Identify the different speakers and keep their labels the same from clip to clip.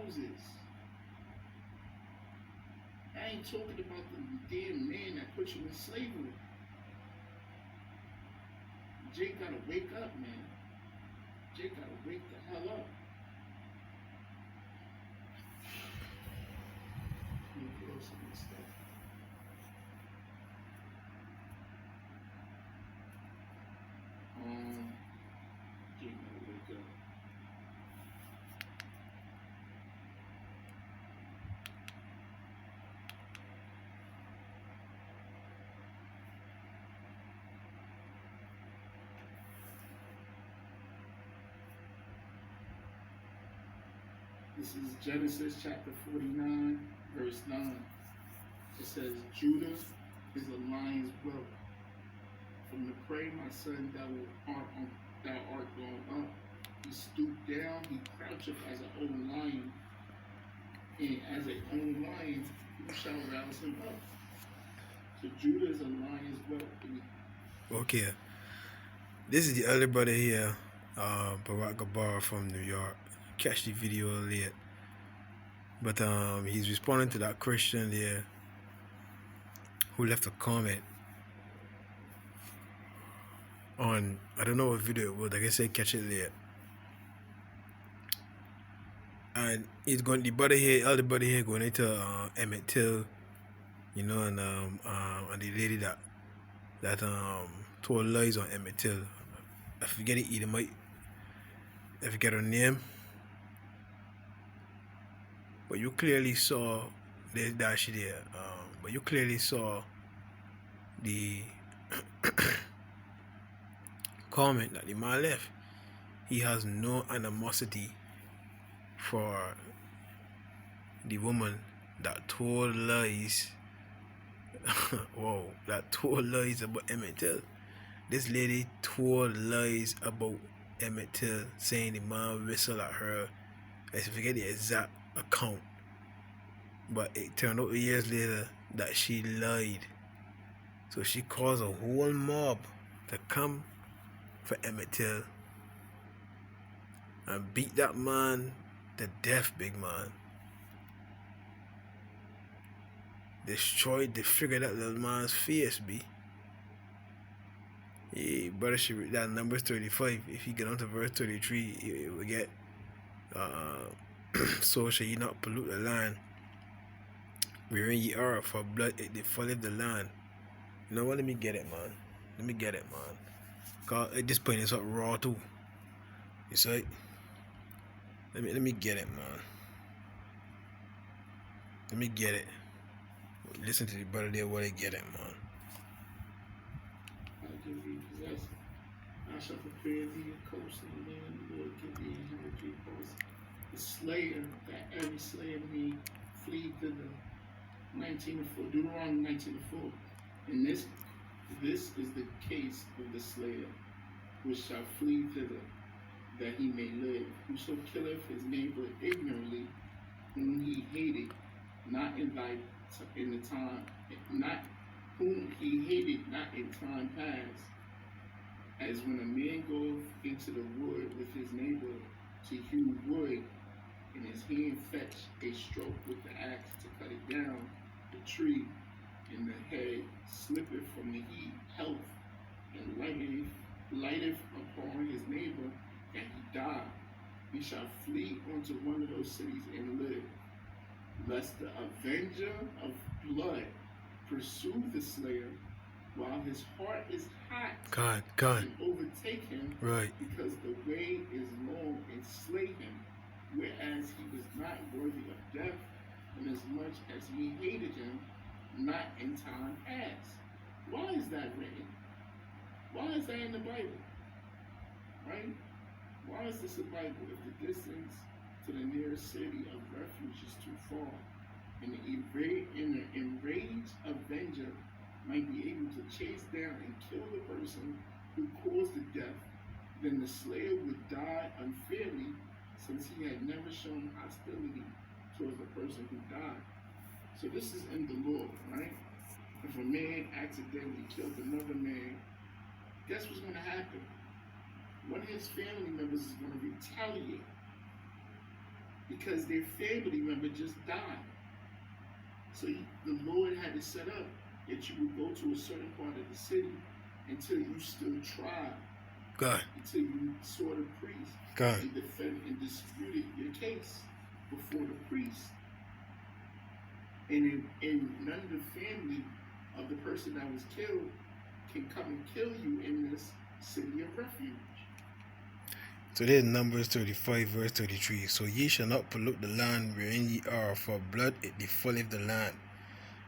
Speaker 1: houses. I ain't talking about the damn man that put you in slavery. Jake gotta wake up, man. Jake gotta wake the hell up. Let me close some of this stuff. Jake gotta wake up. This is Genesis chapter 49, verse 9. It says, Judah is a lion's whelp. From the prey, my son, thou art gone up. He stooped down, he croucheth as an old lion. And as a young lion, who shall rouse him up? So Judah is a lion's whelp.
Speaker 2: Okay. This is the elder brother here, Barack Gabar from New York. Catch the video late. But he's responding to that Christian there who left a comment on, I don't know what video it was, I guess I catch it late. And he's going, the brother here, elder brother here going into Emmett Till, you know, and the lady that told lies on Emmett Till. I forget it either, I forget her name. But you clearly saw there's Dashi there. But you clearly saw the comment that the man left. He has no animosity for the woman that told lies. Whoa, that told lies about Emmett Till. This lady told lies about Emmett Till, saying the man whistled at her. I forget the exact account, but it turned out years later that she lied. So she caused a whole mob to come for Emmett Till and beat that man to death, big man. Destroyed the figure that little man's face be. Yeah, brother should read that Numbers 35. If you get on to verse 33, it will get so shall ye not pollute the land wherein ye are, for blood it defileth the land. You know what? Let me get it, man. Let me get it, man. Cause at this point it's up raw too. You see? Let me get it, man. Let me get it. Listen to the brother there while they get it, man.
Speaker 1: I give thee possession. I shall prepare thee a coast in the land. The Lord give thee 100 posts. The slayer, that every slayer may flee to the 19:4, Deuteronomy 19:4. And this is the case of the slayer, which shall flee thither, that he may live. Whoso killeth his neighbor ignorantly, whom he hated, not in time past, as when a man goeth into the wood with his neighbor to hew wood, and his hand fetch a stroke with the axe to cut it down, the tree, and the head slippeth from the health, and lighteth upon his neighbor, and he die. He shall flee unto one of those cities and live, lest the avenger of blood pursue the slayer while his heart is hot and overtake him,
Speaker 2: right?
Speaker 1: Because the way is long, and slay him, whereas he was not worthy of death, inasmuch as he hated him not in time past. Why is that written? Why is that in the Bible? Right? Why is this a Bible if the distance to the nearest city of refuge is too far, and the enraged avenger might be able to chase down and kill the person who caused the death, then the slayer would die unfairly, since he had never shown hostility towards the person who died. So this is in the law, right? If a man accidentally killed another man, guess what's going to happen? One of his family members is going to retaliate. because their family member just died. So the Lord had to set up that you would go to a certain part of the city until you stood trial,
Speaker 2: God,
Speaker 1: until you saw the priest
Speaker 2: God.
Speaker 1: and defended and disputed your case before the priest. And none of the family of the person that was killed can come and kill you in this city of refuge.
Speaker 2: So there's Numbers 35, verse 33. So ye shall not pollute the land wherein ye are, for blood it defileth the land.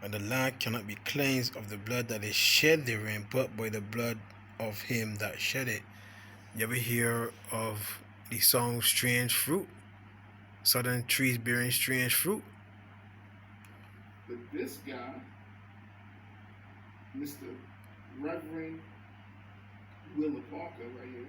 Speaker 2: And the land cannot be cleansed of the blood that is shed therein, but by the blood of him that shed it. You ever hear of the song Strange Fruit? Southern trees bearing strange fruit?
Speaker 1: But this guy, Mr. Reverend Willa Parker right here,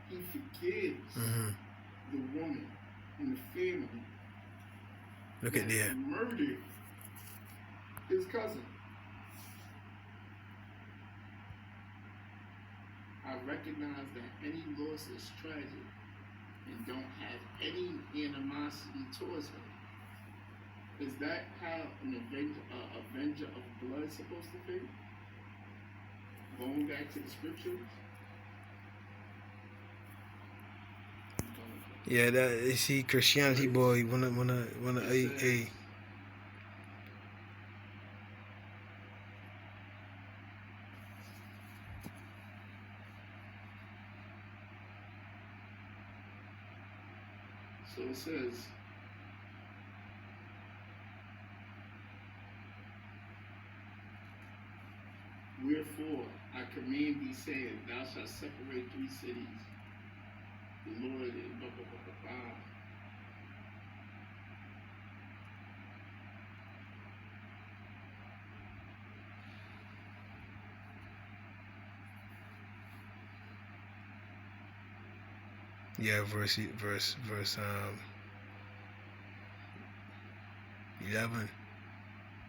Speaker 1: he forgives the woman and the family
Speaker 2: Look at there.
Speaker 1: murdered his cousin. I recognize that any loss is tragic and don't have any animosity towards her. Is that how an avenger of blood is supposed to be? Going back to the scriptures?
Speaker 2: Yeah, that you see, Christianity boy wanna a.
Speaker 1: So it says, wherefore I command thee, saying, thou shalt separate 3 cities. The Lord is blah, blah, blah, blah, blah.
Speaker 2: Yeah, verse 11.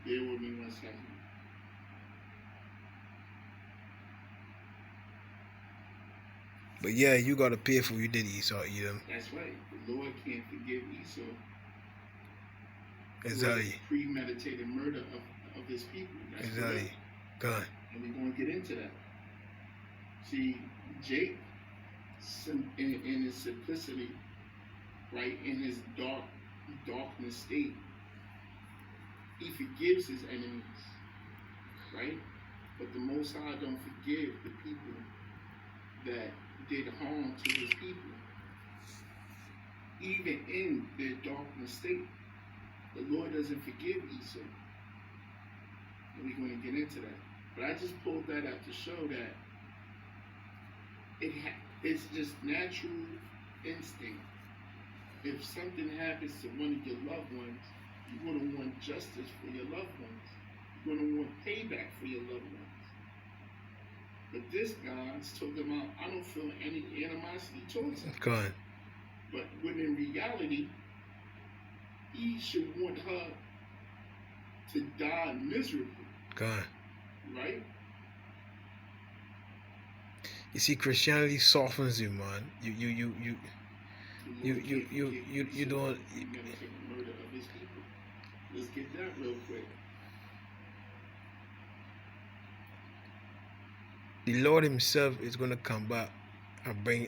Speaker 1: Bear with me 1 second.
Speaker 2: But yeah, you gotta pay for what you did, Esau, Edom.
Speaker 1: That's right. The Lord can't forgive Esau.
Speaker 2: Exactly.
Speaker 1: Premeditated murder of his people. That's
Speaker 2: exactly. God.
Speaker 1: And we're going to get into that. See, Jake, in his simplicity, right, in his darkness state, he forgives his enemies, right? But the Most High don't forgive the people that did harm to his people. Even in their darkness state, the Lord doesn't forgive Esau. And we're going to get into that. But I just pulled that out to show that it's just natural instinct. If something happens to one of your loved ones, you're going to want justice for your loved ones. You're going to want payback for your loved ones. But this guy's talking about, I don't feel any animosity towards him.
Speaker 2: Go ahead.
Speaker 1: But when in reality, he should want her to die miserably.
Speaker 2: Go ahead.
Speaker 1: Right?
Speaker 2: You see, Christianity softens you, man. You don't.
Speaker 1: Murder of his people. Let's get that real quick.
Speaker 2: The Lord Himself is going to come back and bring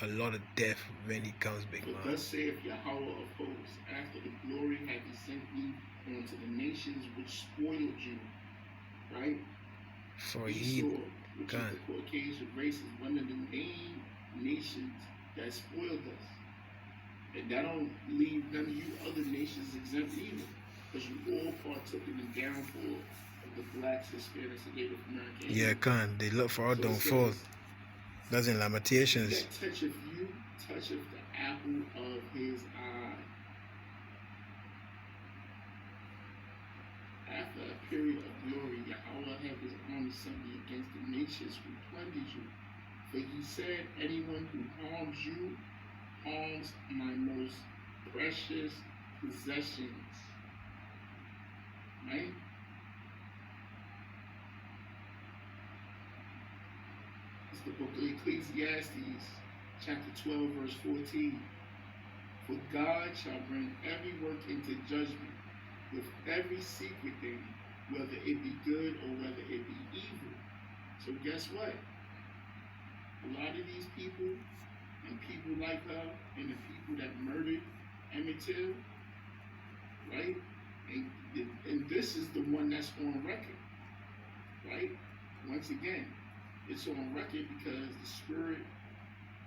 Speaker 2: a lot of death when He comes back, man.
Speaker 1: But thus saith Yahweh of hosts, after the glory have He sent me unto the nations which spoiled you, right?
Speaker 2: For
Speaker 1: Esau, which
Speaker 2: God.
Speaker 1: is the Caucasian race, is one of the main nations that spoiled us. And that don't leave none of you other nations exempt either, because you all partook in the downfall of the blacks, Hispanics, and Native Americans.
Speaker 2: Yeah, can they look for our downfall? That's in Lamentations.
Speaker 1: That toucheth you, toucheth the apple of his eye. After a period of glory, Yahweh had his army sent me against the nations who plundered you. For he said, anyone who harms you harms my most precious possessions. Right? It's the book of Ecclesiastes, chapter 12, verse 14. For God shall bring every work into judgment with every secret thing, whether it be good or whether it be evil. So guess what? A lot of these people and people like her and the people that murdered Emmett Till, right? And this is the one that's on record, right? Once again, it's on record because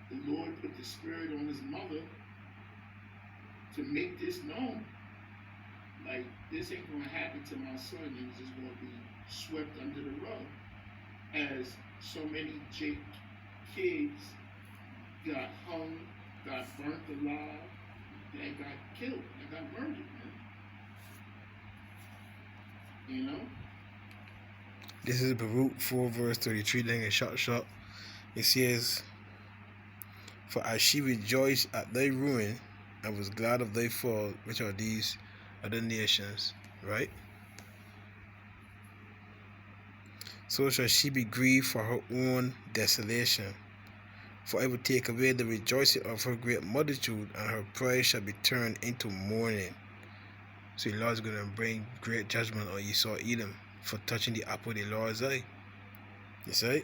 Speaker 1: the Lord put the spirit on his mother to make this known. Like, this ain't gonna happen to my son, and it's just gonna be swept under the rug. As so many kids got hung, got burnt alive, that got killed, that got murdered, man. You know?
Speaker 2: This is Baruch 4 verse 33, then a short. It says, for as she rejoiced at thy ruin and was glad of thy fall, which are these other nations, right? So shall she be grieved for her own desolation. For I will take away the rejoicing of her great multitude, and her pride shall be turned into mourning. So the Lord is going to bring great judgment on Esau Edom for touching the apple of the Lord's eye. You see?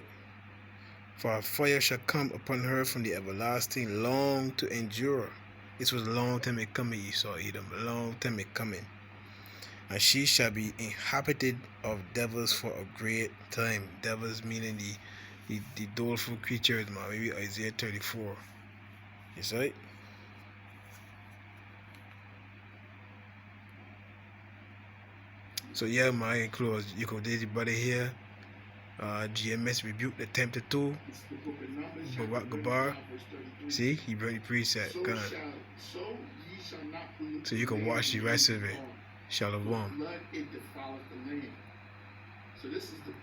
Speaker 2: For a fire shall come upon her from the everlasting, long to endure. This was a long time coming, Esau Edom, a long time coming. And she shall be inhabited of devils for a great time. Devils meaning the doleful creatures, man. Maybe Isaiah 34. You see? So yeah, man, in close. You could did brother here. GMS rebuked the tempter too. Barak Gabar. See, he brought the preset. So you can watch the rest of it. Shalom.
Speaker 1: Blood it defileth the land. So this is the